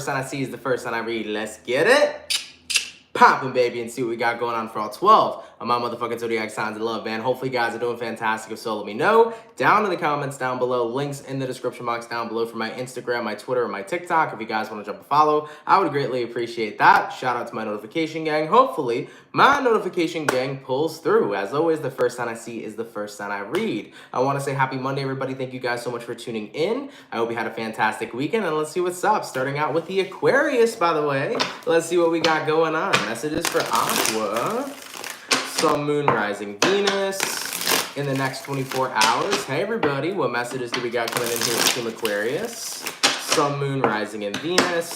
sign I see is the first sign I read. Let's get it poppin', baby, and see what we got going on for all 12 of my motherfucking zodiac signs of love, man. Hopefully, you guys are doing fantastic. If so, let me know down in the comments down below. Links in the description box down below for my Instagram, my Twitter, and my TikTok. If you guys want to jump a follow, I would greatly appreciate that. Shout out to my notification gang. Hopefully, my notification gang pulls through. As always, the first sign I see is the first sign I read. I want to say happy Monday, everybody. Thank you guys so much for tuning in. I hope you had a fantastic weekend, and let's see what's up. Starting out with the Aquarius, by the way. Let's see what we got going on. Messages for Aqua. Sun, Moon, Rising, Venus in the next 24 hours. Hey, everybody. What messages do we got coming in here with Team Aquarius? Sun, Moon, Rising, and Venus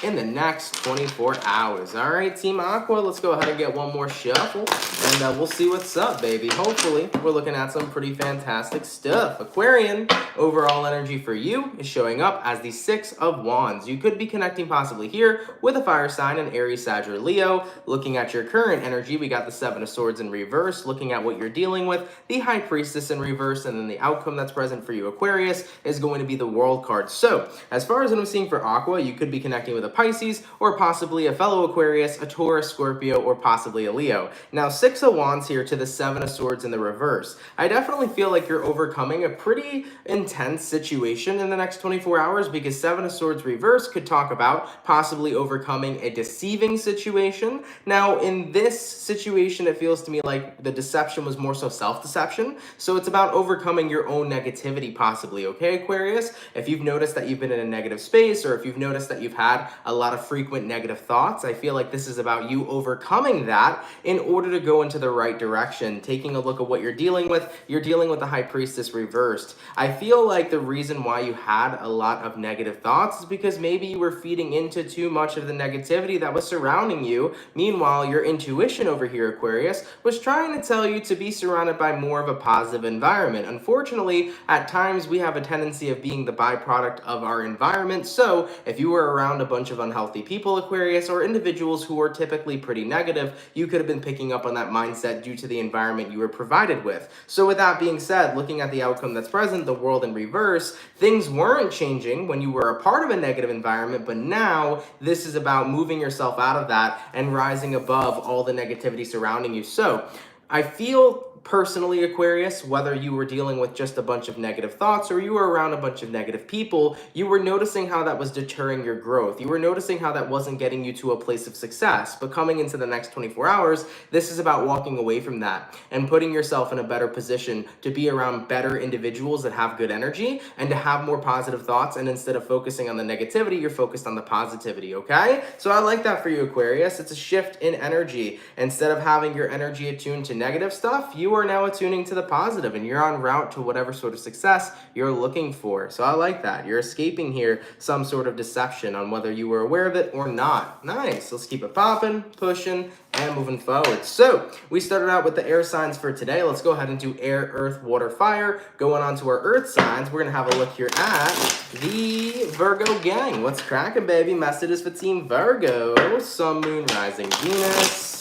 in the next 24 hours. All right, Team Aqua, let's go ahead and get one more shuffle, and we'll see what's up, baby. Hopefully, we're looking at some pretty fantastic stuff. Aquarian, overall energy for you is showing up as the Six of Wands. You could be connecting possibly here with a fire sign, an Aries, Sag, or Leo. Looking at your current energy, we got the Seven of Swords in reverse. Looking at what you're dealing with, the High Priestess in reverse, and then the outcome that's present for you, Aquarius, is going to be the World card. So, as far as what I'm seeing for Aqua, you could be connecting with a Pisces, or possibly a fellow Aquarius, a Taurus, Scorpio, or possibly a Leo. Now, Six of Wands here to the Seven of Swords in the reverse. I definitely feel like you're overcoming a pretty intense situation in the next 24 hours, because Seven of Swords reverse could talk about possibly overcoming a deceiving situation. Now, in this situation, it feels to me like the deception was more so self-deception. So it's about overcoming your own negativity possibly, okay, Aquarius? If you've noticed that you've been in a negative space, or if you've noticed that you've had a lot of frequent negative thoughts, I feel like this is about you overcoming that in order to go into the right direction. Taking a look at what you're dealing with the High Priestess reversed. I feel like the reason why you had a lot of negative thoughts is because maybe you were feeding into too much of the negativity that was surrounding you. Meanwhile, your intuition over here, Aquarius, was trying to tell you to be surrounded by more of a positive environment. Unfortunately, at times we have a tendency of being the byproduct of our environment. So if you were around a bunch of unhealthy people, Aquarius, or individuals who are typically pretty negative, you could have been picking up on that mindset due to the environment you were provided with. So with that being said, looking at the outcome that's present, the world in reverse, things weren't changing when you were a part of a negative environment, but now this is about moving yourself out of that and rising above all the negativity surrounding you. So I feel personally, Aquarius, whether you were dealing with just a bunch of negative thoughts or you were around a bunch of negative people, you were noticing how that was deterring your growth. You were noticing how that wasn't getting you to a place of success. But coming into the next 24 hours, this is about walking away from that and putting yourself in a better position to be around better individuals that have good energy and to have more positive thoughts. And instead of focusing on the negativity, you're focused on the positivity, okay? So I like that for you, Aquarius. It's a shift in energy. Instead of having your energy attuned to negative stuff, you are now attuning to the positive, and you're on route to whatever sort of success you're looking for. So I like that. You're escaping here some sort of deception on whether you were aware of it or not. Nice. Let's keep it popping, pushing, and moving forward. So we started out with the air signs for today. Let's go ahead and do air, earth, water, fire. Going on to our earth signs, we're going to have a look here at the Virgo gang. What's cracking, baby? Messages for Team Virgo. Sun, Moon, Rising, Venus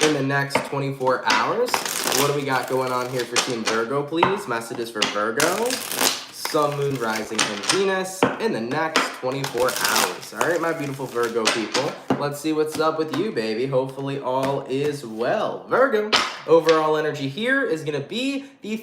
in the next 24 hours. What do we got going on here for Team Virgo, please? Messages for Virgo. Sun, Moon, Rising, and Venus in the next 24 hours. All right, my beautiful Virgo people. Let's see what's up with you, baby. Hopefully all is well. Virgo, overall energy here is going to be the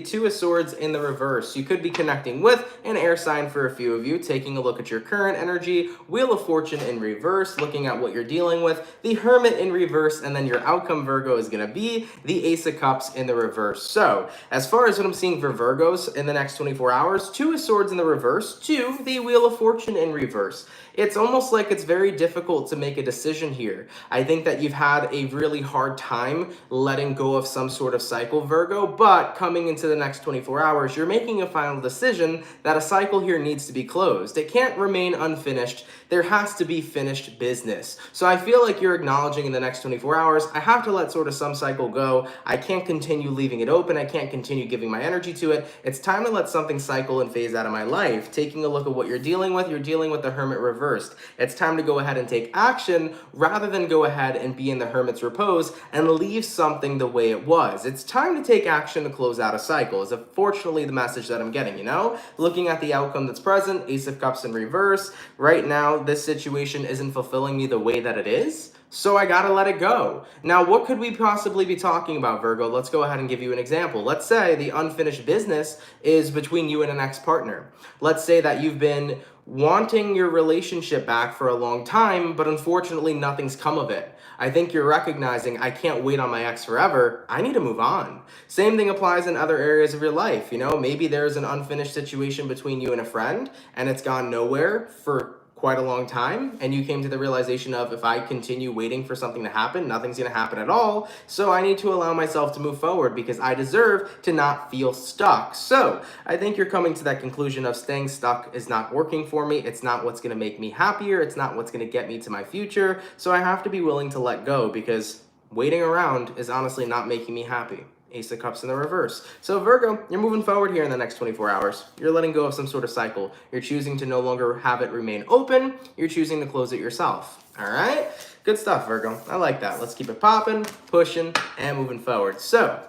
Two of Swords in the reverse. You could be connecting with an air sign for a few of you, taking a look at your current energy, Wheel of Fortune in reverse, looking at what you're dealing with, the Hermit in reverse, and then your outcome, Virgo, is going to be the Ace of Cups in the reverse. So, as far as what I'm seeing for Virgos in the next 24 hours, Two of Swords in the reverse to the Wheel of Fortune in reverse. It's almost like it's very difficult to make a decision here. I think that you've had a really hard time letting go of some sort of cycle, Virgo, but coming into the next 24 hours, you're making a final decision that a cycle here needs to be closed. It can't remain unfinished. There has to be finished business. So I feel like you're acknowledging in the next 24 hours, I have to let sort of some cycle go. I can't continue leaving it open. I can't continue giving my energy to it. It's time to let something cycle and phase out of my life. Taking a look at what you're dealing with the Hermit reversed. It's time to go ahead and take action rather than go ahead and be in the Hermit's repose and leave something the way it was. It's time to take action to close out a cycle is unfortunately the message that I'm getting, you know? Looking at the outcome that's present, Ace of Cups in reverse. Right now, this situation isn't fulfilling me the way that it is. So I gotta let it go. Now, what could we possibly be talking about, Virgo? Let's go ahead and give you an example. Let's say the unfinished business is between you and an ex-partner. Let's say that you've been wanting your relationship back for a long time, but unfortunately nothing's come of it. I think you're recognizing, I can't wait on my ex forever. I need to move on. Same thing applies in other areas of your life. You know, maybe there's an unfinished situation between you and a friend and it's gone nowhere for quite a long time, and you came to the realization of, if I continue waiting for something to happen, nothing's gonna happen at all, so I need to allow myself to move forward because I deserve to not feel stuck. So I think you're coming to that conclusion of staying stuck is not working for me, it's not what's gonna make me happier, it's not what's gonna get me to my future, so I have to be willing to let go because waiting around is honestly not making me happy. Ace of Cups in the reverse. So Virgo, you're moving forward here in the next 24 hours. You're letting go of some sort of cycle. You're choosing to no longer have it remain open. You're choosing to close it yourself. All right? Good stuff, Virgo. I like that. Let's keep it popping, pushing, and moving forward. So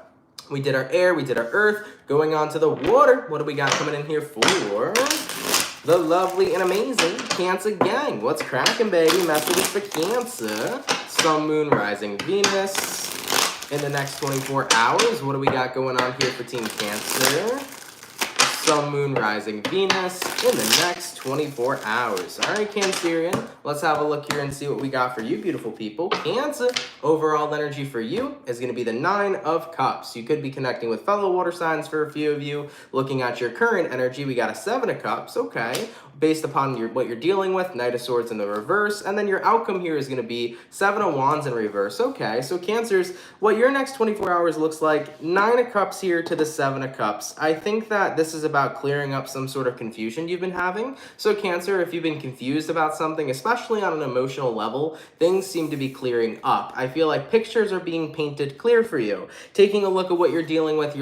we did our air, we did our earth. Going on to the water. What do we got coming in here for the lovely and amazing Cancer gang? What's cracking, baby? Messages for Cancer. Sun, Moon, Rising, Venus. In the next 24 hours, what do we got going on here for Team Cancer? Sun, Moon, Rising, Venus in the next 24 hours. All right, Cancerian, let's have a look here and see what we got for you, beautiful people. Cancer, overall energy for you is going to be the 9 of Cups. You could be connecting with fellow water signs for a few of you. Looking at your current energy, we got a 7 of Cups, okay. Based upon what you're dealing with, Knight of Swords in the reverse, and then your outcome here is going to be 7 of Wands in reverse. Okay, so Cancers, what your next 24 hours looks like, 9 of Cups here to the 7 of Cups. I think that this is about clearing up some sort of confusion you've been having. So Cancer, if you've been confused about something, especially on an emotional level, things seem to be clearing up. I feel like pictures are being painted clear for you. Taking a look at what you're dealing with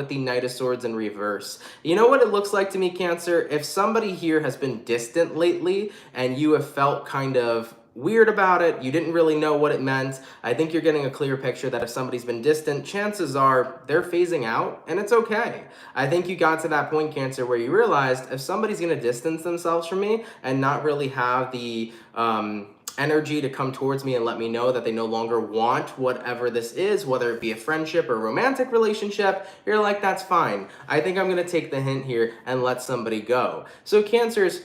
the Knight of Swords in reverse. You know what it looks like to me, Cancer? If somebody here has been distant lately and you have felt kind of weird about it, you didn't really know what it meant, I think you're getting a clear picture that if somebody's been distant, chances are they're phasing out, and it's okay. I think you got to that point, Cancer, where you realized if somebody's going to distance themselves from me and not really have the energy to come towards me and let me know that they no longer want whatever this is, whether it be a friendship or a romantic relationship, you're like, that's fine. I think I'm going to take the hint here and let somebody go. So Cancers,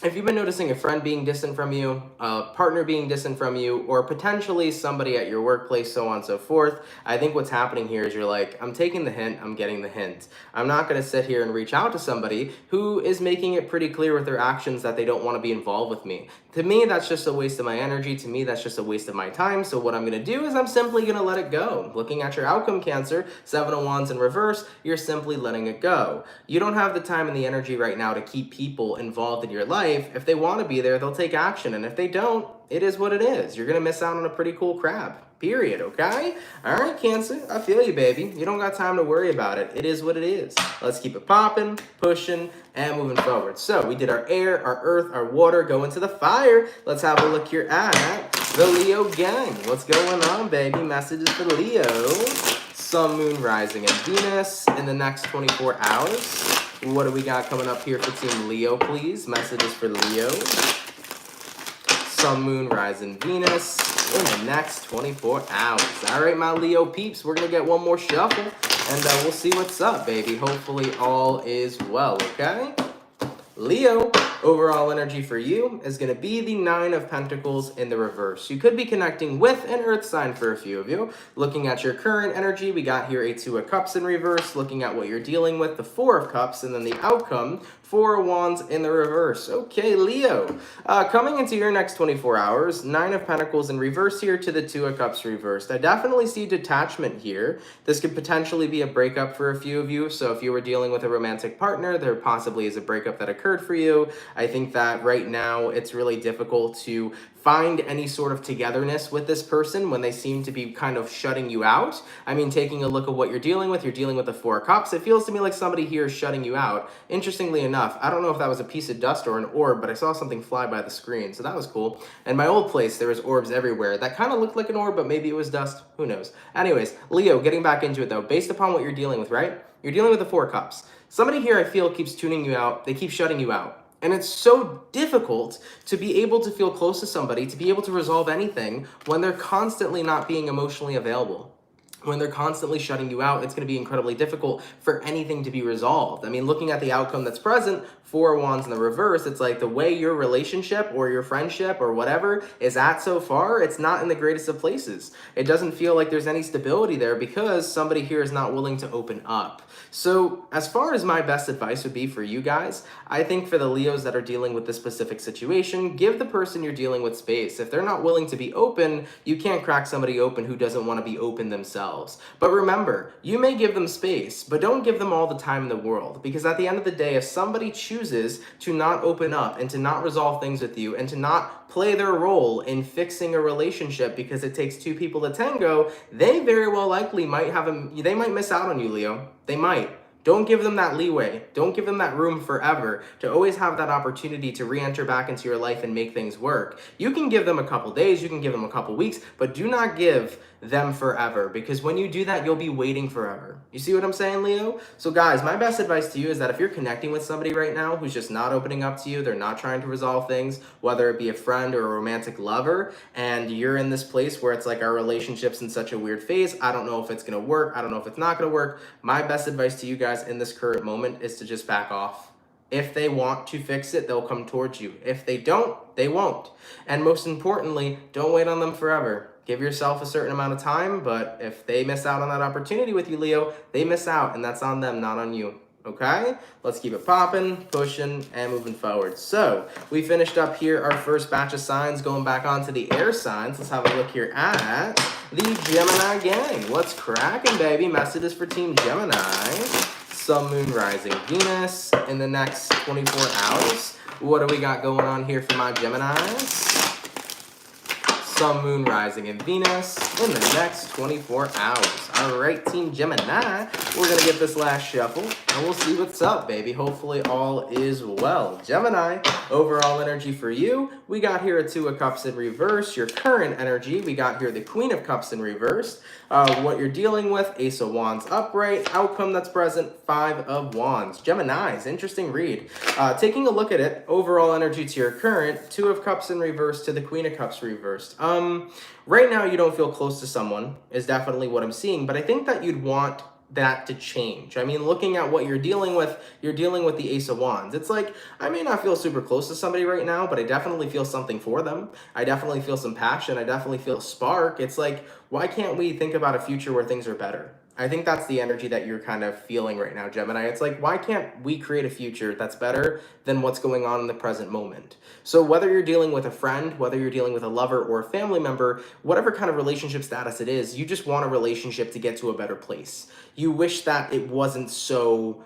if you've been noticing a friend being distant from you, a partner being distant from you, or potentially somebody at your workplace, so on and so forth, I think what's happening here is you're like, I'm taking the hint, I'm getting the hint. I'm not going to sit here and reach out to somebody who is making it pretty clear with their actions that they don't want to be involved with me. To me, that's just a waste of my energy. To me, that's just a waste of my time. So what I'm going to do is I'm simply going to let it go. Looking at your outcome, Cancer, 7 of Wands in reverse, you're simply letting it go. You don't have the time and the energy right now to keep people involved in your life. If they want to be there, they'll take action. And if they don't, it is what it is. You're going to miss out on a pretty cool crab. Period, okay? All right, Cancer, I feel you, baby. You don't got time to worry about it. It is what it is. Let's keep it popping, pushing, and moving forward. So we did our air, our earth, our water, go into the fire. Let's have a look here at the Leo gang. What's going on, baby? Messages for Leo. Sun, Moon, Rising, and Venus in the next 24 hours. What do we got coming up here for Team Leo, please? Messages for Leo. Sun, Moon, Rising, Venus in the next 24 hours. All right, my Leo peeps, we're going to get one more shuffle, and we'll see what's up, baby. Hopefully all is well, okay? Leo, overall energy for you is going to be the 9 of Pentacles in the reverse. You could be connecting with an earth sign for a few of you. Looking at your current energy, we got here a 2 of Cups in reverse. Looking at what you're dealing with, the 4 of Cups, and then the outcome, Four of Wands in the reverse. Okay, Leo. Coming into your next 24 hours, Nine of Pentacles in reverse here to the Two of Cups reversed. I definitely see detachment here. This could potentially be a breakup for a few of you. So if you were dealing with a romantic partner, there possibly is a breakup that occurred for you. I think that right now it's really difficult to find any sort of togetherness with this person when they seem to be kind of shutting you out. I mean, taking a look at what you're dealing with the Four of Cups. It feels to me like somebody here is shutting you out. Interestingly enough, I don't know if that was a piece of dust or an orb, but I saw something fly by the screen, so that was cool. And my old place, there was orbs everywhere. That kind of looked like an orb, but maybe it was dust. Who knows? Anyways, Leo, getting back into it though, based upon what you're dealing with, right? You're dealing with the Four of Cups. Somebody here I feel keeps tuning you out. They keep shutting you out. And it's so difficult to be able to feel close to somebody, to be able to resolve anything when they're constantly not being emotionally available. When they're constantly shutting you out, it's going to be incredibly difficult for anything to be resolved. I mean, looking at the outcome that's present, Four of Wands in the reverse, it's like the way your relationship or your friendship or whatever is at so far, it's not in the greatest of places. It doesn't feel like there's any stability there because somebody here is not willing to open up. So as far as my best advice would be for you guys, I think for the Leos that are dealing with this specific situation, give the person you're dealing with space. If they're not willing to be open, you can't crack somebody open who doesn't want to be open themselves. But remember, you may give them space, but don't give them all the time in the world. Because at the end of the day, if somebody chooses to not open up and to not resolve things with you and to not play their role in fixing a relationship because it takes two people to tango, they very well likely they might miss out on you, Leo. They might. Don't give them that leeway. Don't give them that room forever to always have that opportunity to re-enter back into your life and make things work. You can give them a couple days, you can give them a couple weeks, but do not give them forever, because when you do that, you'll be waiting forever. You see what I'm saying, Leo? So guys, my best advice to you is that if you're connecting with somebody right now who's just not opening up to you, they're not trying to resolve things, whether it be a friend or a romantic lover, and you're in this place where it's like our relationship's in such a weird phase, I don't know if it's gonna work, I don't know if it's not gonna work, my best advice to you guys in this current moment is to just back off. If they want to fix it, they'll come towards you. If they don't, they won't. And most importantly, don't wait on them forever. Give yourself a certain amount of time, but if they miss out on that opportunity with you, Leo, they miss out, and that's on them, not on you. Okay? Let's keep it popping, pushing, and moving forward. So, we finished up here our first batch of signs, going back onto the air signs. Let's have a look here at the Gemini gang. What's cracking, baby? Messages for Team Gemini. Sun, Moon, Rising, Venus in the next 24 hours. What do we got going on here for my Geminis? Sun, Moon, Rising, and Venus in the next 24 hours. All right, Team Gemini, we're going to get this last shuffle, and we'll see what's up, baby. Hopefully all is well. Gemini, overall energy for you, we got here a Two of Cups in reverse. Your current energy, we got here the Queen of Cups in reverse. What you're dealing with, Ace of Wands upright. Outcome that's present, Five of Wands. Geminis, interesting read. Taking a look at it, overall energy to your current, Two of Cups in reverse to the Queen of Cups reversed. Right now you don't feel close to someone is definitely what I'm seeing, but I think that you'd want that to change. I mean, looking at what you're dealing with the Ace of Wands. It's like, I may not feel super close to somebody right now, but I definitely feel something for them. I definitely feel some passion. I definitely feel a spark. It's like, why can't we think about a future where things are better? I think that's the energy that you're kind of feeling right now, Gemini. It's like, why can't we create a future that's better than what's going on in the present moment? So whether you're dealing with a friend, whether you're dealing with a lover or a family member, whatever kind of relationship status it is, you just want a relationship to get to a better place. You wish that it wasn't so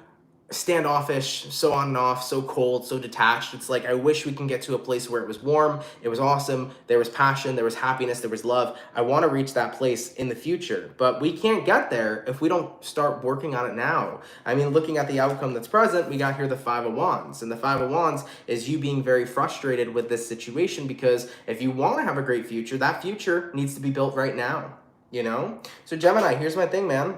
standoffish, so on and off, so cold, so detached. It's like, I wish we can get to a place where it was warm, it was awesome, there was passion, there was happiness, there was love. I want to reach that place in the future, but we can't get there if we don't start working on it now. I mean, looking at the outcome that's present, we got here the Five of Wands, and the Five of Wands is you being very frustrated with this situation, because if you want to have a great future, that future needs to be built right now, you know? So Gemini, here's my thing, man.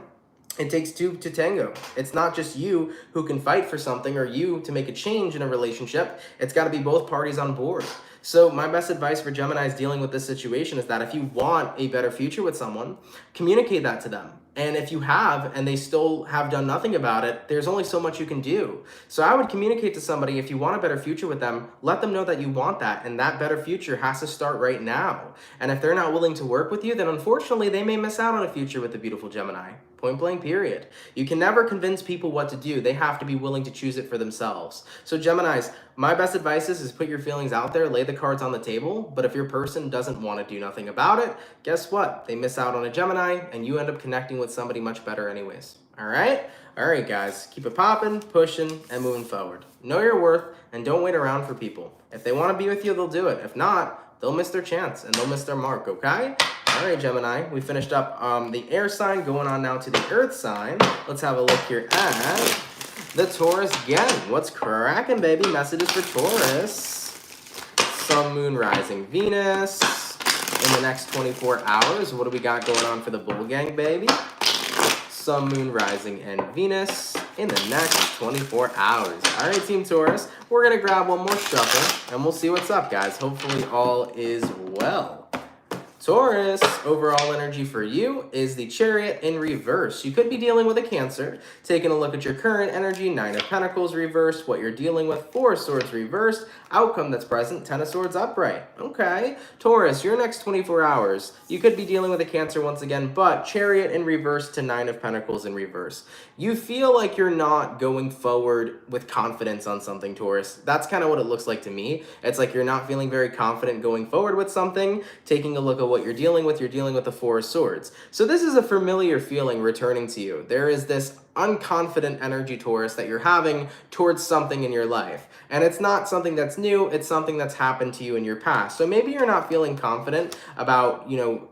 It takes two to tango. It's not just you who can fight for something or you to make a change in a relationship. It's got to be both parties on board. So my best advice for Geminis dealing with this situation is that if you want a better future with someone, communicate that to them. And if you have, and they still have done nothing about it, there's only so much you can do. So I would communicate to somebody, if you want a better future with them, let them know that you want that, and that better future has to start right now. And if they're not willing to work with you, then unfortunately they may miss out on a future with the beautiful Gemini. Point blank, period. You can never convince people what to do. They have to be willing to choose it for themselves. So Geminis, my best advice is put your feelings out there, lay the cards on the table. But if your person doesn't want to do nothing about it, guess what? They miss out on a Gemini, and you end up connecting with somebody much better anyways. All right? All right, guys. Keep it popping, pushing, and moving forward. Know your worth, and don't wait around for people. If they want to be with you, they'll do it. If not, they'll miss their chance, and they'll miss their mark, okay? All right, Gemini, we finished up the air sign, going on now to the earth sign. Let's have a look here at the Taurus gang. What's cracking, baby? Messages for Taurus. Sun, Moon, Rising, Venus. In the next 24 hours, what do we got going on for the Bull gang, baby? Sun, Moon, Rising, and Venus in the next 24 hours. All right, Team Taurus, we're going to grab one more shuffle, and we'll see what's up, guys. Hopefully all is well. Taurus, overall energy for you is the Chariot in reverse. You could be dealing with a Cancer. Taking a look at your current energy, 9 of Pentacles reversed, what you're dealing with, 4 of Swords reversed, outcome that's present, 10 of Swords upright. Okay, Taurus, your next 24 hours, you could be dealing with a Cancer once again, but Chariot in reverse to 9 of Pentacles in reverse. You feel like you're not going forward with confidence on something, Taurus. That's kind of what it looks like to me. It's like you're not feeling very confident going forward with something. Taking a look at what you're dealing with the 4 of Swords. So this is a familiar feeling returning to you. There is this unconfident energy, Taurus, that you're having towards something in your life. And it's not something that's new, it's something that's happened to you in your past. So maybe you're not feeling confident about,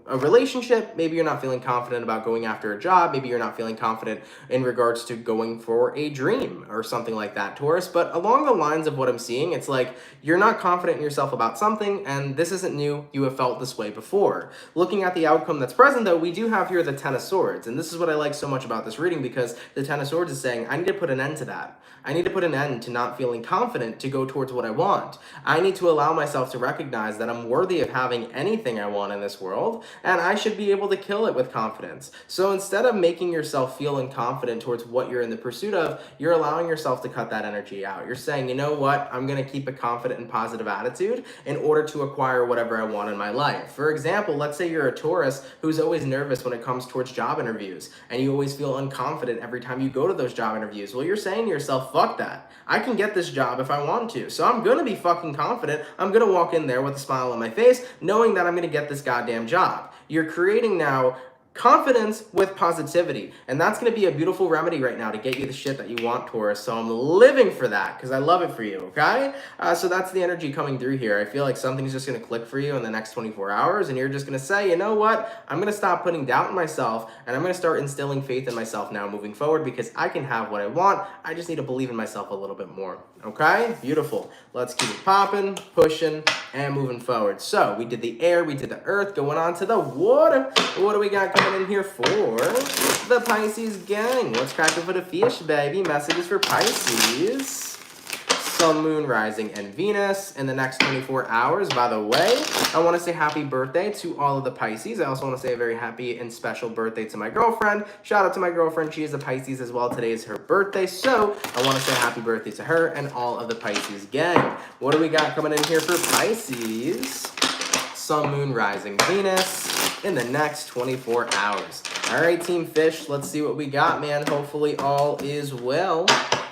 a relationship, maybe you're not feeling confident about going after a job, maybe you're not feeling confident in regards to going for a dream or something like that, Taurus. But along the lines of what I'm seeing, it's like you're not confident in yourself about something, and this isn't new, you have felt this way before. Looking at the outcome that's present, though, we do have here the 10 of Swords, and this is what I like so much about this reading, because the 10 of Swords is saying, I need to put an end to that. I need to put an end to not feeling confident to go towards what I want. I need to allow myself to recognize that I'm worthy of having anything I want in this world, and I should be able to kill it with confidence. So instead of making yourself feel unconfident towards what you're in the pursuit of, you're allowing yourself to cut that energy out. You're saying, you know what, I'm going to keep a confident and positive attitude in order to acquire whatever I want in my life. For example, let's say you're a Taurus who's always nervous when it comes towards job interviews, and you always feel unconfident every time you go to those job interviews. Well, you're saying to yourself, fuck that. I can get this job if I want to. So I'm going to be fucking confident. I'm going to walk in there with a smile on my face, knowing that I'm going to get this goddamn job. You're creating now confidence with positivity, and that's going to be a beautiful remedy right now to get you the shit that you want, Taurus. So I'm living for that because I love it for you, okay? So that's the energy coming through here. I feel like something's just going to click for you in the next 24 hours, and you're just going to say, you know what? I'm going to stop putting doubt in myself, and I'm going to start instilling faith in myself now moving forward, because I can have what I want. I just need to believe in myself a little bit more, okay? Beautiful. Let's keep it popping, pushing, and moving forward. So we did the air, we did the earth, going on to the water. What do we got coming in here for the Pisces gang? What's cracking for the fish, baby? Messages for Pisces. Sun, Moon, Rising, and Venus in the next 24 hours. By the way, I want to say happy birthday to all of the Pisces. I also want to say a very happy and special birthday to my girlfriend. Shout out to my girlfriend. She is a Pisces as well. Today is her birthday, so I want to say happy birthday to her and all of the Pisces gang. What do we got coming in here for Pisces? Sun, Moon, Rising, Venus in the next 24 hours. All right, Team Fish, let's see what we got, man. Hopefully all is well.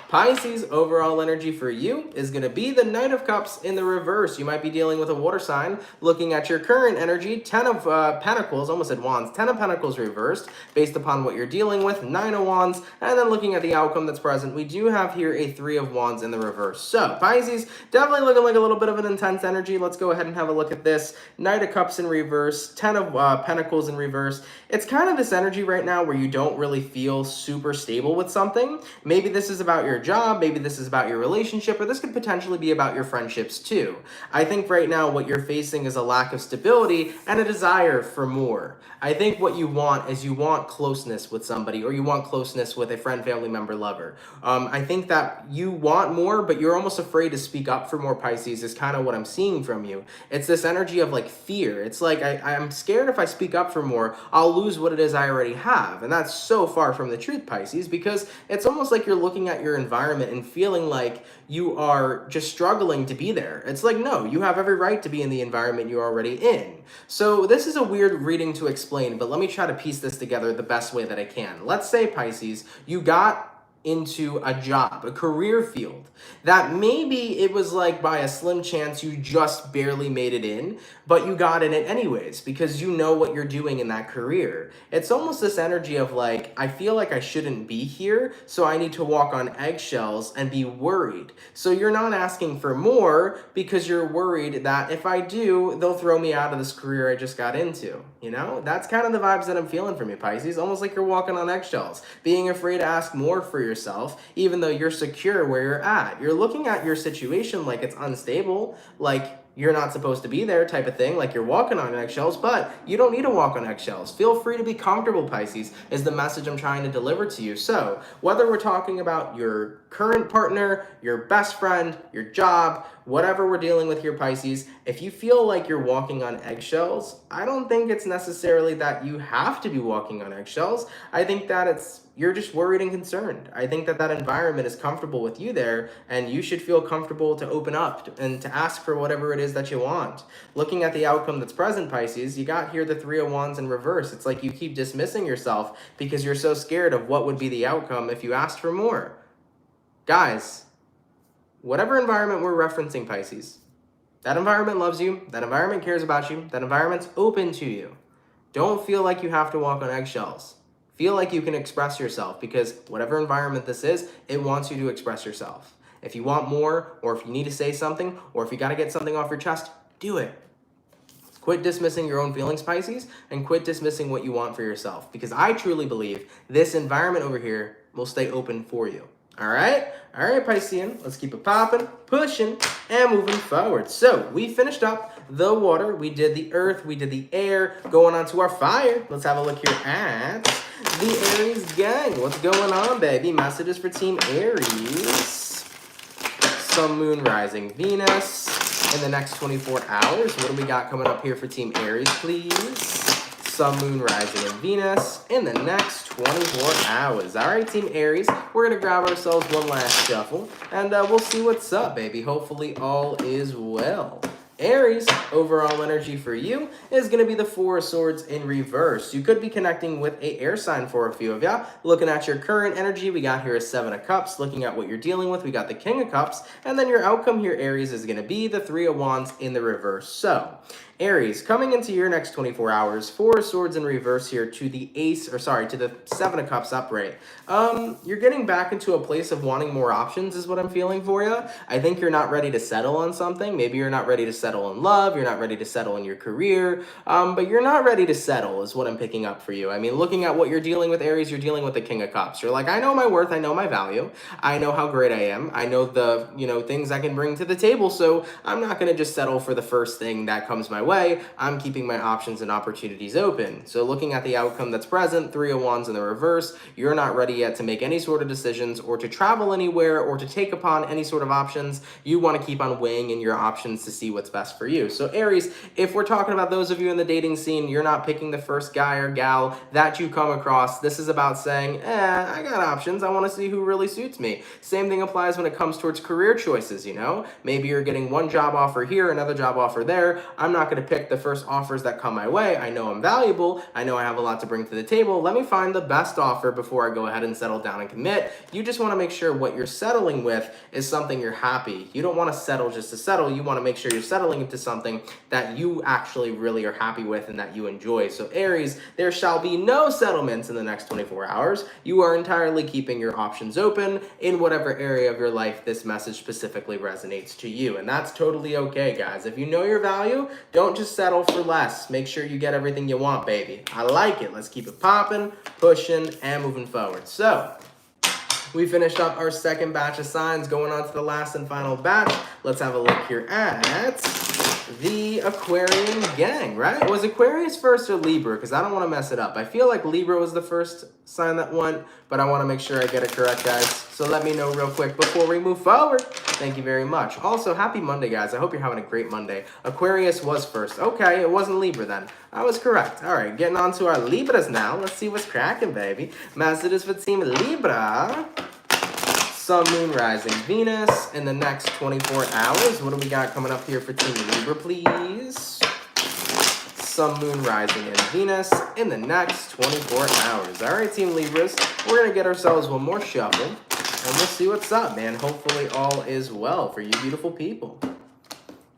Pisces, overall energy for you is going to be the Knight of Cups in the reverse. You might be dealing with a water sign. Looking at your current energy, 10 of Pentacles, almost said Wands, 10 of Pentacles reversed based upon what you're dealing with, 9 of Wands, and then looking at the outcome that's present, we do have here a 3 of Wands in the reverse. So, Pisces, definitely looking like a little bit of an intense energy. Let's go ahead and have a look at this. Knight of Cups in reverse, 10 of Pentacles in reverse. It's kind of this energy right now where you don't really feel super stable with something. Maybe this is about your job, maybe this is about your relationship, or this could potentially be about your friendships too. I think right now what you're facing is a lack of stability and a desire for more. I think what you want is you want closeness with somebody, or you want closeness with a friend, family member, lover. I think that you want more, but you're almost afraid to speak up for more, Pisces, is kind of what I'm seeing from you. It's this energy of like fear. It's like, I'm scared if I speak up for more, I'll lose what it is I already have. And that's so far from the truth, Pisces, because it's almost like you're looking at your environment and feeling like you are just struggling to be there. It's like, no, you have every right to be in the environment you're already in. So this is a weird reading to explain, but let me try to piece this together the best way that I can. Let's say, Pisces, you got into a job, a career field that maybe it was like by a slim chance you just barely made it in, but you got in it anyways because you know what you're doing in that career. It's almost this energy of like, I feel like I shouldn't be here, so I need to walk on eggshells and be worried. So you're not asking for more because you're worried that if I do, they'll throw me out of this career I just got into. You know, that's kind of the vibes that I'm feeling from you, Pisces. Almost like you're walking on eggshells, being afraid to ask more for yourself, even though you're secure where you're at. You're looking at your situation like it's unstable, like you're not supposed to be there type of thing, like you're walking on eggshells, but you don't need to walk on eggshells. Feel free to be comfortable, Pisces, is the message I'm trying to deliver to you. So whether we're talking about your current partner, your best friend, your job, whatever we're dealing with here, Pisces, if you feel like you're walking on eggshells, I don't think it's necessarily that you have to be walking on eggshells. I think that you're just worried and concerned. I think that environment is comfortable with you there, and you should feel comfortable to open up and to ask for whatever it is that you want. Looking at the outcome that's present, Pisces, you got here the Three of Wands in reverse. It's like you keep dismissing yourself because you're so scared of what would be the outcome if you asked for more. Guys, whatever environment we're referencing, Pisces, that environment loves you, that environment cares about you, that environment's open to you. Don't feel like you have to walk on eggshells. Feel like you can express yourself because whatever environment this is, it wants you to express yourself. If you want more, or if you need to say something, or if you got to get something off your chest, do it. Quit dismissing your own feelings, Pisces, and quit dismissing what you want for yourself, because I truly believe this environment over here will stay open for you. All right, Piscean, let's keep it popping, pushing, and moving forward. So we finished up the water, we did the earth, we did the air, going on to our fire. Let's have a look here at the Aries gang. What's going on, baby? Messages for Team Aries. Sun, Moon, Rising, Venus in the next 24 hours. What do we got coming up here for Team Aries, please? Sun, Moon, Rising, and Venus in the next 24 hours. All right, Team Aries, we're going to grab ourselves one last shuffle, and we'll see what's up, baby. Hopefully all is well. Aries, overall energy for you is going to be the Four of Swords in reverse. You could be connecting with an air sign for a few of ya. Looking at your current energy, we got here a Seven of Cups. Looking at what you're dealing with, we got the King of Cups. And then your outcome here, Aries, is going to be the Three of Wands in the reverse. So, Aries, coming into your next 24 hours, Four of Swords in reverse here to the to the Seven of Cups upright. You're getting back into a place of wanting more options is what I'm feeling for you. I think you're not ready to settle on something. Maybe you're not ready to settle in love. You're not ready to settle in your career. But you're not ready to settle is what I'm picking up for you. I mean, looking at what you're dealing with, Aries, you're dealing with the King of Cups. You're like, I know my worth. I know my value. I know how great I am. I know the, things I can bring to the table. So I'm not going to just settle for the first thing that comes my way. I'm keeping my options and opportunities open. So looking at the outcome that's present, Three of Wands in the reverse, you're not ready yet to make any sort of decisions or to travel anywhere or to take upon any sort of options. You want to keep on weighing in your options to see what's best for you. So Aries, if we're talking about those of you in the dating scene, you're not picking the first guy or gal that you come across. This is about saying, I got options. I want to see who really suits me. Same thing applies when it comes towards career choices, Maybe you're getting one job offer here, another job offer there. I'm not going to pick the first offers that come my way. I know I'm valuable. I know I have a lot to bring to the table. Let me find the best offer before I go ahead and settle down and commit. You just want to make sure what you're settling with is something you're happy. You don't want to settle just to settle. You want to make sure you're settling into something that you actually really are happy with and that you enjoy. So Aries, there shall be no settlements in the next 24 hours. You are entirely keeping your options open in whatever area of your life this message specifically resonates to you. And that's totally okay, guys. If you know your value, don't just settle for less. Make sure you get everything you want, baby. I like it. Let's keep it popping, pushing, and moving forward. So, We finished up our second batch of signs, going on to the last and final batch. Let's have a look here at the Aquarian gang, right? Was Aquarius first or Libra? Because I don't want to mess it up. I feel like Libra was the first sign that went, but I want to make sure I get it correct, guys. So let me know real quick before we move forward. Thank you very much. Also, happy Monday, guys. I hope you're having a great Monday. Aquarius was first. Okay, it wasn't Libra then. I was correct. All right, getting on to our Libras now. Let's see what's cracking, baby. Messages for Team Libra. Sun, Moon, Rising, Venus in the next 24 hours. What do we got coming up here for Team Libra, please? Sun, Moon, Rising, and Venus in the next 24 hours. All right, Team Libras, we're going to get ourselves one more shuffle, and we'll see what's up, man. Hopefully all is well for you beautiful people.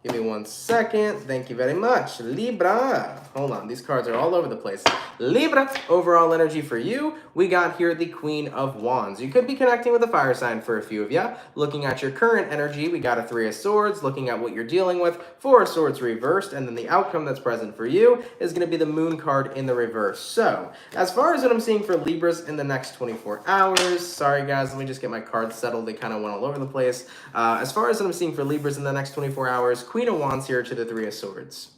Give me 1 second. Thank you very much. Libra. Hold on. These cards are all over the place. Libra. Overall energy for you. We got here the Queen of Wands. You could be connecting with a fire sign for a few of you. Looking at your current energy, we got a 3 of Swords. Looking at what you're dealing with, 4 of Swords reversed. And then the outcome that's present for you is going to be the Moon card in the reverse. So, as far as what I'm seeing for Libras in the next 24 hours, sorry guys, let me just get my cards settled. They kind of went all over the place. As far as what I'm seeing for Libras in the next 24 hours, Queen of Wands here to the 3 of Swords.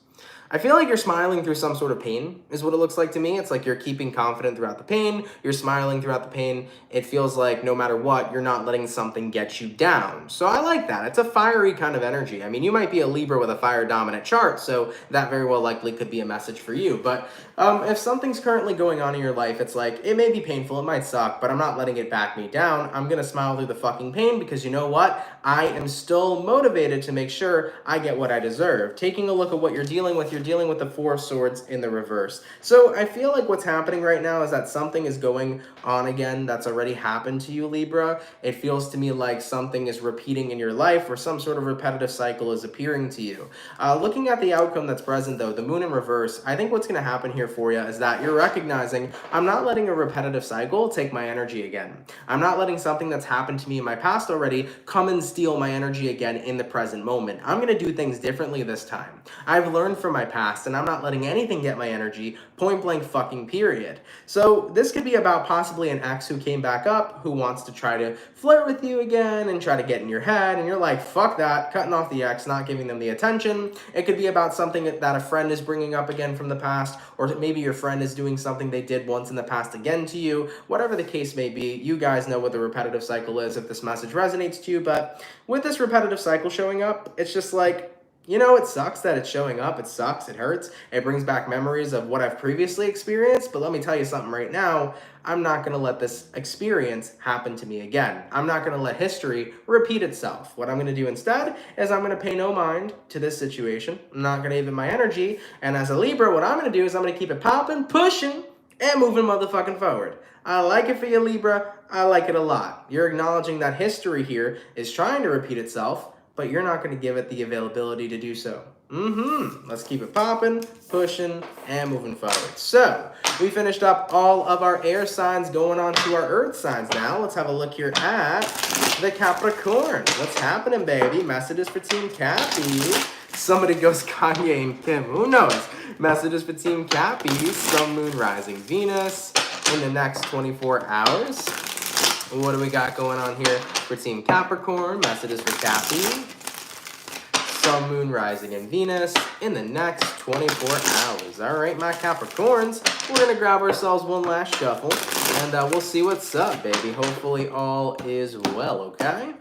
I feel like you're smiling through some sort of pain is what it looks like to me. It's like you're keeping confident throughout the pain. You're smiling throughout the pain. It feels like no matter what, you're not letting something get you down. So I like that. It's a fiery kind of energy. I mean, you might be a Libra with a fire dominant chart, so that very well likely could be a message for you. But if something's currently going on in your life, it's like, it may be painful, it might suck, but I'm not letting it back me down. I'm going to smile through the fucking pain because you know what? I am still motivated to make sure I get what I deserve. Taking a look at what you're dealing with the 4 of Swords in the reverse. So I feel like what's happening right now is that something is going on again that's already happened to you, Libra. It feels to me like something is repeating in your life or some sort of repetitive cycle is appearing to you. Looking at the outcome that's present though, the Moon in reverse, I think what's going to happen here for you is that you're recognizing I'm not letting a repetitive cycle take my energy again. I'm not letting something that's happened to me in my past already come and steal my energy again in the present moment. I'm going to do things differently this time. I've learned from my past and I'm not letting anything get my energy, point blank fucking period. So this could be about possibly an ex who came back up, who wants to try to flirt with you again and try to get in your head, and you're like, fuck that, cutting off the ex, not giving them the attention. It could be about something that a friend is bringing up again from the past, or maybe your friend is doing something they did once in the past again to you. Whatever the case may be, you guys know what the repetitive cycle is if this message resonates to you, but with this repetitive cycle showing up, it's just like, you know, it sucks that it's showing up. It sucks. It hurts. It brings back memories of what I've previously experienced. But let me tell you something right now. I'm not going to let this experience happen to me again. I'm not going to let history repeat itself. What I'm going to do instead is I'm going to pay no mind to this situation. I'm not going to give it my energy. And as a Libra, what I'm going to do is I'm going to keep it popping, pushing, and moving motherfucking forward. I like it for you, Libra. I like it a lot. You're acknowledging that history here is trying to repeat itself, but you're not going to give it the availability to do so. Let's keep it popping, pushing, and moving forward. So, we finished up all of our air signs, going on to our earth signs now. Let's have a look here at the Capricorn. What's happening, baby? Messages for Team Cappy. Somebody goes Kanye and Kim. Who knows? Messages for Team Cappy. Sun, Moon, Rising, Venus in the next 24 hours. What do we got going on here for Team Capricorn? Messages for Cappy. Sun, Moon, Rising, and Venus in the next 24 hours. All right, my Capricorns, we're going to grab ourselves one last shuffle, and we'll see what's up, baby. Hopefully all is well, okay?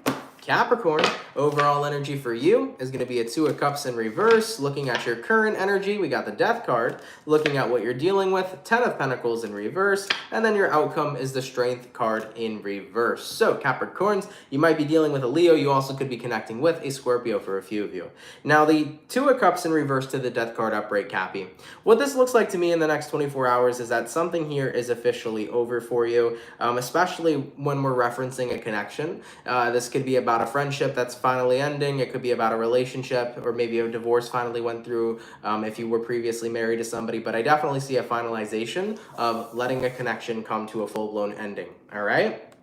Capricorn, overall energy for you is going to be a 2 of Cups in reverse. Looking at your current energy, we got the Death card. Looking at what you're dealing with, 10 of Pentacles in reverse. And then your outcome is the Strength card in reverse. So Capricorns, you might be dealing with a Leo. You also could be connecting with a Scorpio for a few of you. Now the 2 of Cups in reverse to the Death card upright, Cappy. What this looks like to me in the next 24 hours is that something here is officially over for you, especially when we're referencing a connection. This could be about a friendship that's finally ending. It could be about a relationship, or maybe a divorce finally went through if you were previously married to somebody. But I definitely see a finalization of letting a connection come to a full-blown ending. All right?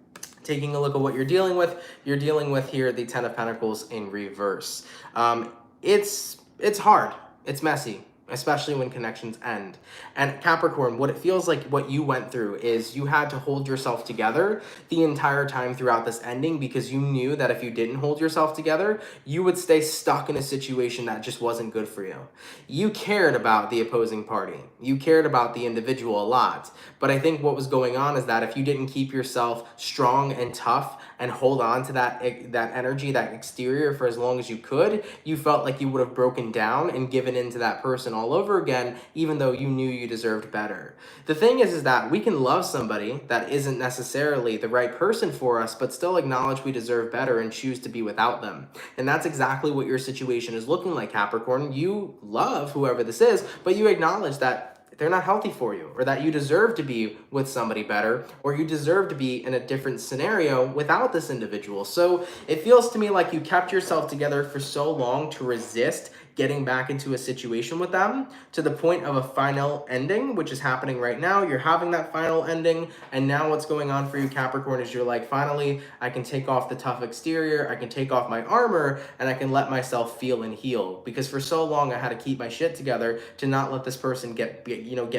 Taking a look at what you're dealing with here the 10 of Pentacles in reverse. It's hard. It's messy. especially when connections end. And Capricorn, what it feels like what you went through is you had to hold yourself together the entire time throughout this ending, because you knew that if you didn't hold yourself together, you would stay stuck in a situation that just wasn't good for you. You cared about the opposing party. You cared about the individual a lot. But I think what was going on is that if you didn't keep yourself strong and tough and hold on to that energy, that exterior for as long as you could, you felt like you would have broken down and given in to that person all over again, even though you knew you deserved better. The thing is that we can love somebody that isn't necessarily the right person for us, but still acknowledge we deserve better and choose to be without them. And that's exactly what your situation is looking like, Capricorn. You love whoever this is, but you acknowledge that they're not healthy for you, or that you deserve to be with somebody better, or you deserve to be in a different scenario without this individual. So it feels to me like you kept yourself together for so long to resist getting back into a situation with them, to the point of a final ending, which is happening right now. You're having that final ending, and now what's going on for you, Capricorn, is you're like, finally, I can take off the tough exterior, I can take off my armor, and I can let myself feel and heal. Because for so long, I had to keep my shit together to not let this person get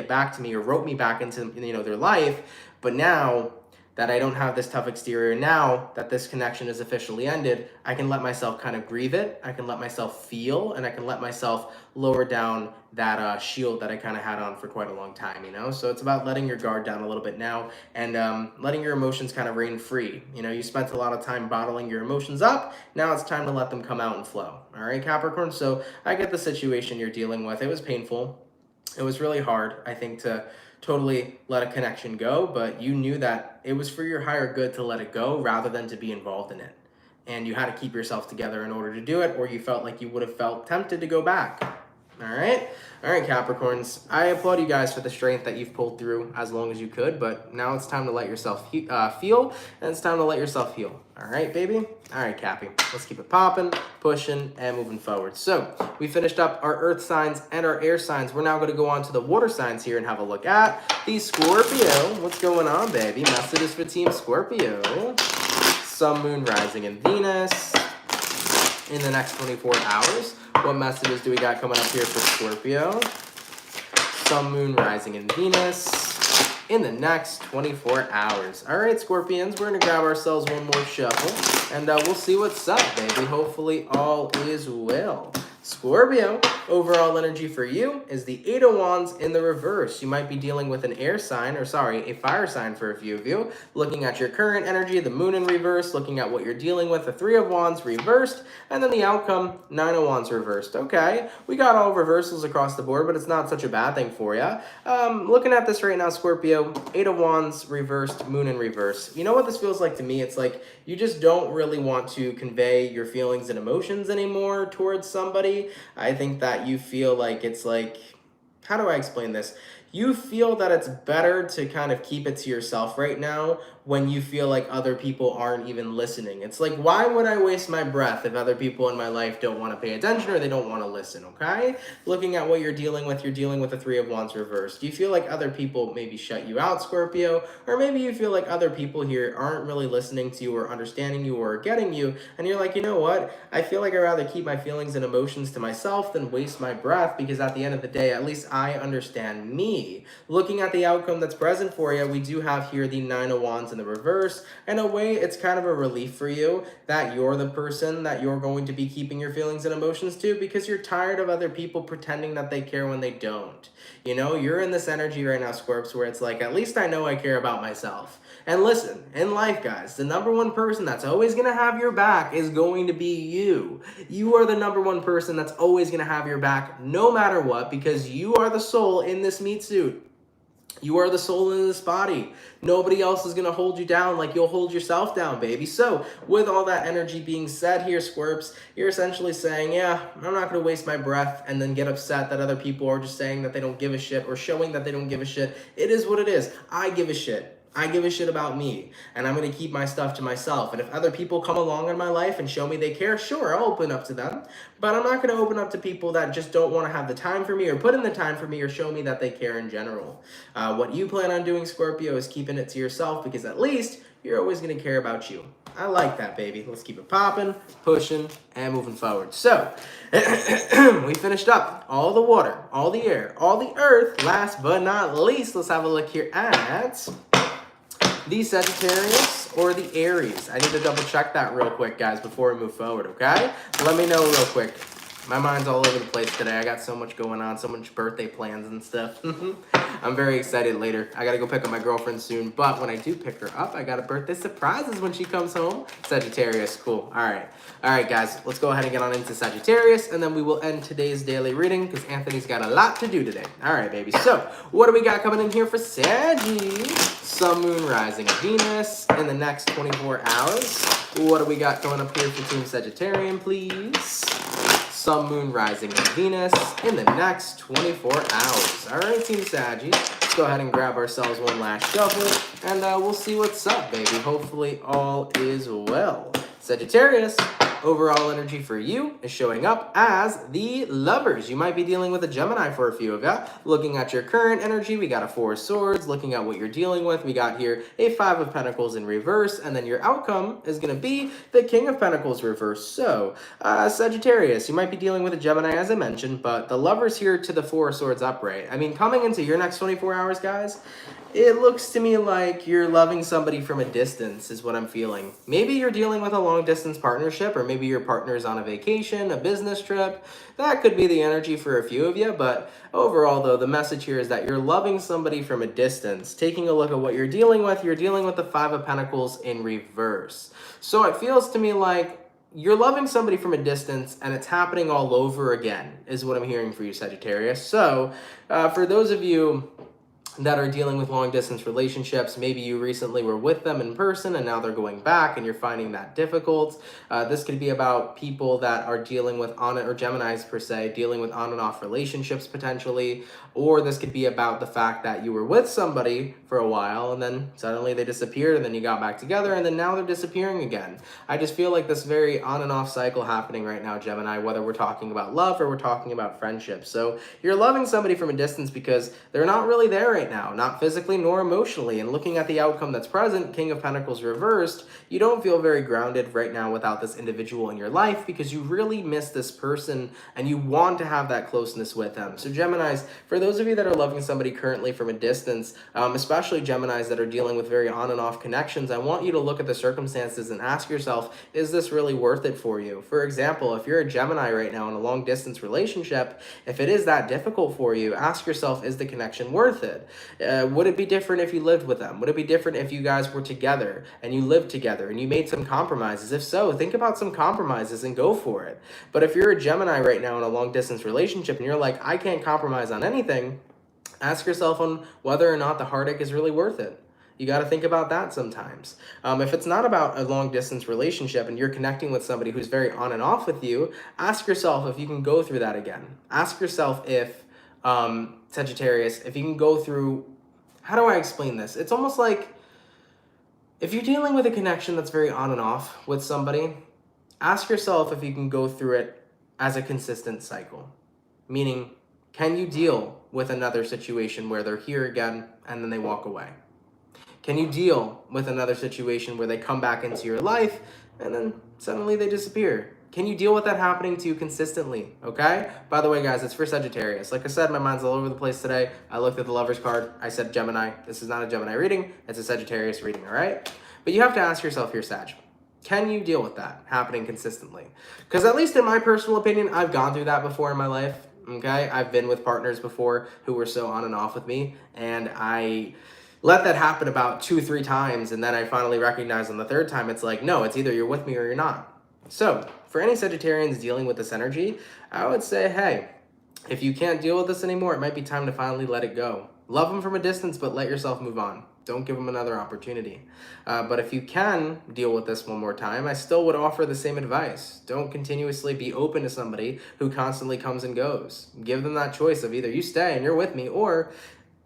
back to me or rope me back into their life. But now that I don't have this tough exterior, now that this connection is officially ended, I can let myself kind of grieve it, I can let myself feel, and I can let myself lower down that shield that I kind of had on for quite a long time, So it's about letting your guard down a little bit now, and letting your emotions kind of reign free. You spent a lot of time bottling your emotions up, now it's time to let them come out and flow. All right, Capricorn? So I get the situation you're dealing with. It was painful. It was really hard, I think, to totally let a connection go, but you knew that it was for your higher good to let it go rather than to be involved in it. And you had to keep yourself together in order to do it, or you felt like you would have felt tempted to go back. All right, Capricorns. I applaud you guys for the strength that you've pulled through as long as you could, but now it's time to let yourself feel, and it's time to let yourself heal. All right, baby? All right, Cappy. Let's keep it popping, pushing, and moving forward. So we finished up our earth signs and our air signs. We're now going to go on to the water signs here and have a look at the Scorpio. What's going on, baby? Messages for Team Scorpio. Sun, Moon, Rising, and Venus in the next 24 hours. What messages do we got coming up here for Scorpio? Sun, Moon, Rising, and Venus in the next 24 hours. All right, Scorpions, we're going to grab ourselves one more shuffle, and we'll see what's up, baby. Hopefully all is well. Scorpio, overall energy for you is the Eight of Wands in the reverse. You might be dealing with an air sign, or sorry, a fire sign for a few of you. Looking at your current energy, the Moon in reverse, looking at what you're dealing with, the Three of Wands reversed, and then the outcome, Nine of Wands reversed. Okay, we got all reversals across the board, but it's not such a bad thing for you. Looking at this right now, Scorpio, Eight of Wands reversed, Moon in reverse. You know what this feels like to me? It's like you just don't really want to convey your feelings and emotions anymore towards somebody. I think that you feel like it's like, how do I explain this? You feel that it's better to kind of keep it to yourself right now when you feel like other people aren't even listening. It's like, why would I waste my breath if other people in my life don't want to pay attention or they don't want to listen, okay? Looking at what you're dealing with the Three of Wands reversed. Do you feel like other people maybe shut you out, Scorpio? Or maybe you feel like other people here aren't really listening to you or understanding you or getting you, and you're like, you know what? I feel like I'd rather keep my feelings and emotions to myself than waste my breath, because at the end of the day, at least I understand me. Looking at the outcome that's present for you, we do have here the Nine of Wands in the reverse. In a way, it's kind of a relief for you that you're the person that you're going to be keeping your feelings and emotions to, because you're tired of other people pretending that they care when they don't. You're in this energy right now, Scorps, where it's like, at least I know I care about myself. And listen, in life, guys, the number one person that's always going to have your back is going to be you. You are the number one person that's always going to have your back no matter what, because you are the soul in this meat suit. You are the soul in this body. Nobody else is going to hold you down like you'll hold yourself down, baby. So with all that energy being said here, Scorps, you're essentially saying, yeah, I'm not going to waste my breath and then get upset that other people are just saying that they don't give a shit or showing that they don't give a shit. It is what it is. I give a shit. I give a shit about me, and I'm going to keep my stuff to myself. And if other people come along in my life and show me they care, sure, I'll open up to them. But I'm not going to open up to people that just don't want to have the time for me or put in the time for me or show me that they care in general. What you plan on doing, Scorpio, is keeping it to yourself, because at least you're always going to care about you. I like that, baby. Let's keep it popping, pushing, and moving forward. So, we finished up all the water, all the air, all the earth. Last but not least, let's have a look here at the Sagittarius or the Aries. I need to double check that real quick, guys, before we move forward, okay? Let me know real quick. My mind's all over the place today. I got so much going on, so much birthday plans and stuff. I'm very excited later. I gotta go pick up my girlfriend soon, but when I do pick her up, I got a birthday surprises when she comes home. Sagittarius, cool. All right, guys, let's go ahead and get on into Sagittarius, and then we will end today's daily reading because Anthony's got a lot to do today. All right, baby. So, what do we got coming in here for Saggy? Sun, Moon, Rising, Venus in the next 24 hours. What do we got going up here for Team Sagittarian, please? Sun, Moon, Rising, and Venus in the next 24 hours. All right, Team Saggy, let's go ahead and grab ourselves one last shuffle, and we'll see what's up, baby. Hopefully all is well. Sagittarius, overall energy for you is showing up as the Lovers. You might be dealing with a Gemini for a few of you. Looking at your current energy, we got a Four of Swords. Looking at what you're dealing with, we got here a Five of Pentacles in reverse, and then your outcome is going to be the King of Pentacles reverse. So, Sagittarius, you might be dealing with a Gemini, as I mentioned, but the Lovers here to the Four of Swords upright. I mean, coming into your next 24 hours, guys, it looks to me like you're loving somebody from a distance is what I'm feeling. Maybe you're dealing with a long-distance partnership, or maybe your partner's on a vacation, a business trip. That could be the energy for a few of you, but overall, though, the message here is that you're loving somebody from a distance. Taking a look at what you're dealing with the Five of Pentacles in reverse. So it feels to me like you're loving somebody from a distance, and it's happening all over again, is what I'm hearing for you, Sagittarius. So for those of you that are dealing with long-distance relationships, maybe you recently were with them in person and now they're going back and you're finding that difficult. This could be about people that are dealing with or Geminis per se, dealing with on and off relationships potentially, or this could be about the fact that you were with somebody for a while and then suddenly they disappeared and then you got back together and then now they're disappearing again. I just feel like this very on and off cycle happening right now, Gemini, whether we're talking about love or we're talking about friendship. So you're loving somebody from a distance because they're not really there right now, not physically nor emotionally. And looking at the outcome that's present, King of Pentacles reversed, you don't feel very grounded right now without this individual in your life because you really miss this person and you want to have that closeness with them. So Geminis, for those of you that are loving somebody currently from a distance, especially Geminis that are dealing with very on and off connections, I want you to look at the circumstances and ask yourself, is this really worth it for you? For example, if you're a Gemini right now in a long distance relationship, if it is that difficult for you, ask yourself, is the connection worth it? Would it be different if you lived with them? Would it be different if you guys were together and you lived together and you made some compromises? If so, think about some compromises and go for it. But if you're a Gemini right now in a long distance relationship and you're like, I can't compromise on anything, ask yourself on whether or not the heartache is really worth it. You got to think about that sometimes. If it's not about a long distance relationship and you're connecting with somebody who's very on and off with you, ask yourself if you can go through that again. Ask yourself if, Sagittarius, if you can go through, how do I explain this? It's almost like if you're dealing with a connection that's very on and off with somebody, ask yourself if you can go through it as a consistent cycle. Meaning, can you deal with another situation where they're here again and then they walk away? Can you deal with another situation where they come back into your life and then suddenly they disappear? Can you deal with that happening to you consistently, okay? By the way, guys, it's for Sagittarius. Like I said, my mind's all over the place today. I looked at the Lover's card. I said Gemini. This is not a Gemini reading. It's a Sagittarius reading, all right? But you have to ask yourself here, Sag, can you deal with that happening consistently? Because at least in my personal opinion, I've gone through that before in my life, okay? I've been with partners before who were so on and off with me, and I let that happen about 2-3 times, and then I finally recognized on the third time, it's like, no, it's either you're with me or you're not. So, for any Sagittarians dealing with this energy, I would say, hey, if you can't deal with this anymore, it might be time to finally let it go. Love them from a distance, but let yourself move on. Don't give them another opportunity. But if you can deal with this one more time, I still would offer the same advice. Don't continuously be open to somebody who constantly comes and goes. Give them that choice of either you stay and you're with me, or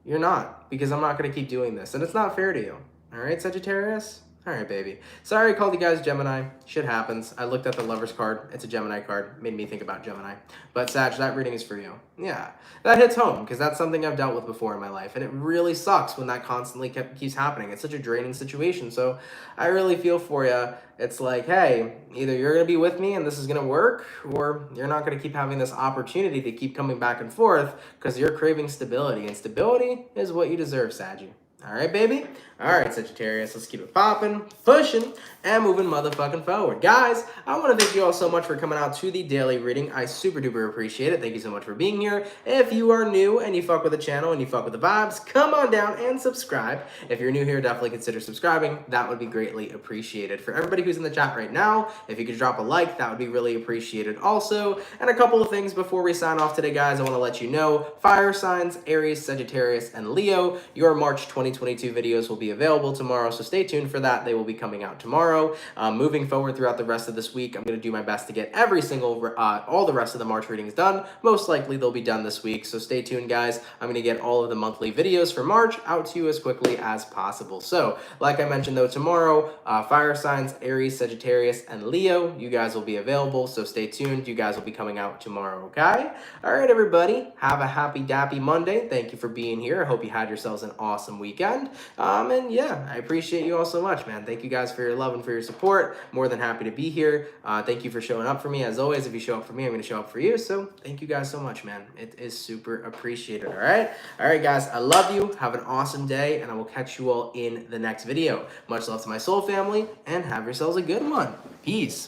you're not, because I'm not going to keep doing this. And it's not fair to you. All right, Sagittarius? All right, baby. Sorry I called you guys Gemini. Shit happens. I looked at the Lover's card. It's a Gemini card. Made me think about Gemini. But Sag, that reading is for you. Yeah, that hits home because that's something I've dealt with before in my life. And it really sucks when that constantly keeps happening. It's such a draining situation. So I really feel for you. It's like, hey, either you're going to be with me and this is going to work, or you're not going to keep having this opportunity to keep coming back and forth because you're craving stability. And stability is what you deserve, Saggy. All right, baby? All right, Sagittarius, let's keep it popping, pushing, and moving motherfucking forward. Guys, I want to thank you all so much for coming out to the daily reading. I super duper appreciate it. Thank you so much for being here. If you are new and you fuck with the channel and you fuck with the vibes, come on down and subscribe. If you're new here, definitely consider subscribing. That would be greatly appreciated. For everybody who's in the chat right now, if you could drop a like, that would be really appreciated also. And a couple of things before we sign off today, guys, I want to let you know, fire signs, Aries, Sagittarius, and Leo, your March 2022 videos will be available tomorrow, so stay tuned for that. They will be coming out tomorrow. Moving forward throughout the rest of this week, I'm going to do my best to get every single, all the rest of the March readings done. Most likely they'll be done this week, so stay tuned, guys. I'm going to get all of the monthly videos for March out to you as quickly as possible. So, like I mentioned though, tomorrow, fire signs, Aries, Sagittarius, and Leo, you guys will be available, so stay tuned. You guys will be coming out tomorrow, okay? All right, everybody, have a happy dappy Monday. Thank you for being here. I hope you had yourselves an awesome weekend. And yeah, I appreciate you all so much, man. Thank you guys for your love and for your support. More than happy to be here. Thank you for showing up for me. As always, if you show up for me, I'm going to show up for you. So thank you guys so much, man. It is super appreciated, all right? All right, guys, I love you. Have an awesome day, and I will catch you all in the next video. Much love to my soul family, and have yourselves a good one. Peace.